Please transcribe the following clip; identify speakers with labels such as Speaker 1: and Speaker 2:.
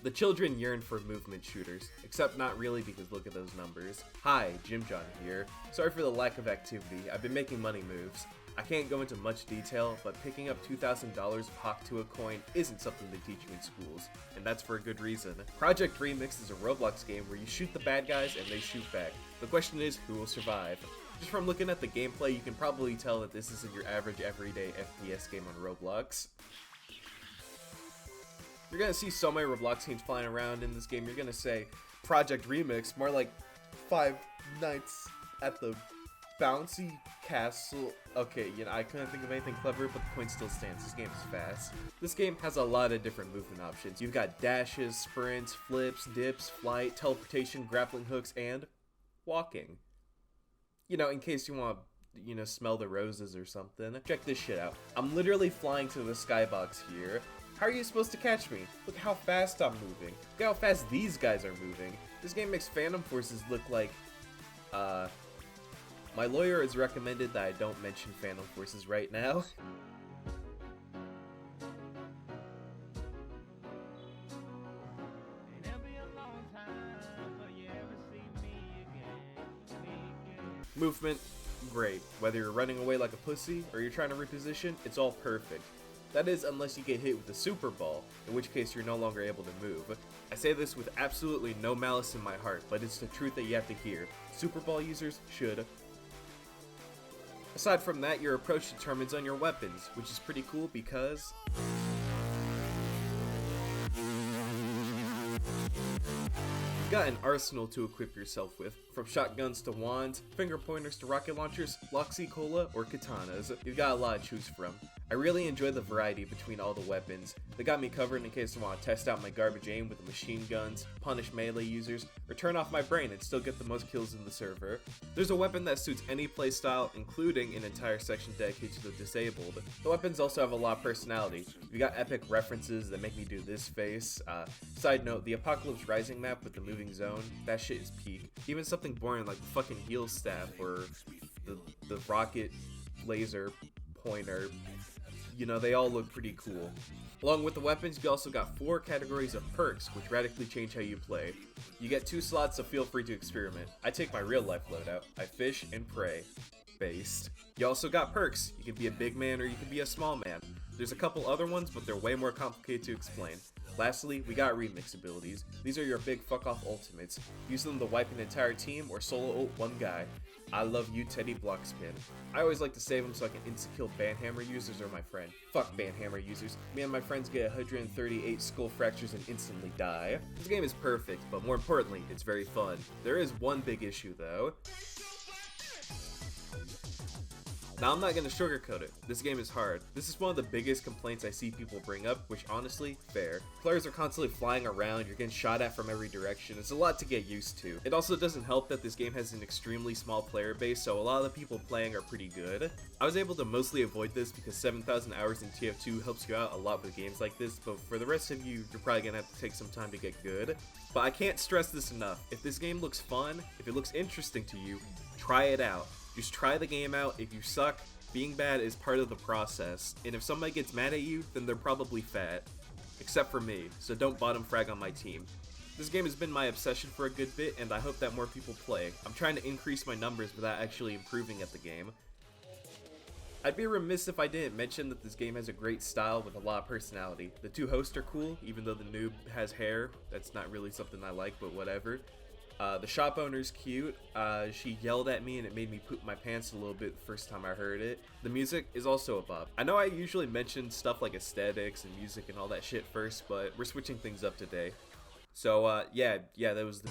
Speaker 1: The children yearn for movement shooters, except not really because look at those numbers. Hi, Jim John here. Sorry for the lack of activity, I've been making money moves. I can't go into much detail, but picking up $2,000 of Hawk to a coin isn't something they teach you in schools, and that's for a good reason. Project Remix is a Roblox game where you shoot the bad guys and they shoot back. The question is, who will survive? Just from looking at the gameplay, you can probably tell that this isn't your average everyday FPS game on Roblox. You're gonna see so many Robloxians flying around in this game, you're gonna say, Project Remix, more like Five Nights at the Bouncy Castle. Okay, I couldn't think of anything clever, but the point still stands. This game is fast. This game has a lot of different movement options. You've got dashes, sprints, flips, dips, flight, teleportation, grappling hooks, and walking. In case you want to, smell the roses or something. Check this shit out. I'm literally flying to the skybox here. How are you supposed to catch me? Look how fast I'm moving. Look how fast these guys are moving. This game makes Phantom Forces look like, my lawyer has recommended that I don't mention Phantom Forces right now. Movement, great. Whether you're running away like a pussy or you're trying to reposition, it's all perfect. That is, unless you get hit with a super ball, in which case you're no longer able to move. I say this with absolutely no malice in my heart, but it's the truth that you have to hear. Super ball users should. Aside from that, your approach determines on your weapons, which is pretty cool because you've got an arsenal to equip yourself with, from shotguns to wands, finger pointers to rocket launchers, Loxy Cola, or katanas. You've got a lot to choose from. I really enjoy the variety between all the weapons. They got me covered in case I want to test out my garbage aim with the machine guns, punish melee users, or turn off my brain and still get the most kills in the server. There's a weapon that suits any playstyle, including an entire section dedicated to the disabled. The weapons also have a lot of personality. We got epic references that make me do this face. Side note, the Apocalypse Rising map with the moving zone, that shit is peak. Even something boring like the fucking heal staff or the rocket laser pointer, they all look pretty cool. Along with the weapons, you also got 4 categories of perks, which radically change how you play. You get 2 slots, so feel free to experiment. I take my real life loadout. I fish and pray. Based. You also got perks. You can be a big man or you can be a small man. There's a couple other ones, but they're way more complicated to explain. Lastly, we got remix abilities. These are your big fuck off ultimates. Use them to wipe an entire team or solo ult one guy. I love you, Teddy Blockspin. I always like to save them so I can insta-kill Banhammer users or my friend. Fuck Banhammer users. Me and my friends get 138 skull fractures and instantly die. This game is perfect, but more importantly, it's very fun. There is one big issue though. Now, I'm not gonna sugarcoat it. This game is hard. This is one of the biggest complaints I see people bring up, which honestly, fair. Players are constantly flying around, you're getting shot at from every direction. It's a lot to get used to. It also doesn't help that this game has an extremely small player base, so a lot of the people playing are pretty good. I was able to mostly avoid this because 7,000 hours in TF2 helps you out a lot with games like this, but for the rest of you, you're probably gonna have to take some time to get good. But I can't stress this enough. If this game looks fun, if it looks interesting to you, try it out. Just try the game out. If you suck, being bad is part of the process, and if somebody gets mad at you, then they're probably fat. Except for me, so don't bottom frag on my team. This game has been my obsession for a good bit, and I hope that more people play. I'm trying to increase my numbers without actually improving at the game. I'd be remiss if I didn't mention that this game has a great style with a lot of personality. The 2 hosts are cool, even though the noob has hair. That's not really something I like, but whatever. The shop owner's cute. She yelled at me and it made me poop my pants a little bit the first time I heard it. The music is also a bop. I know I usually mention stuff like aesthetics and music and all that shit first, but we're switching things up today. So, yeah, that was the...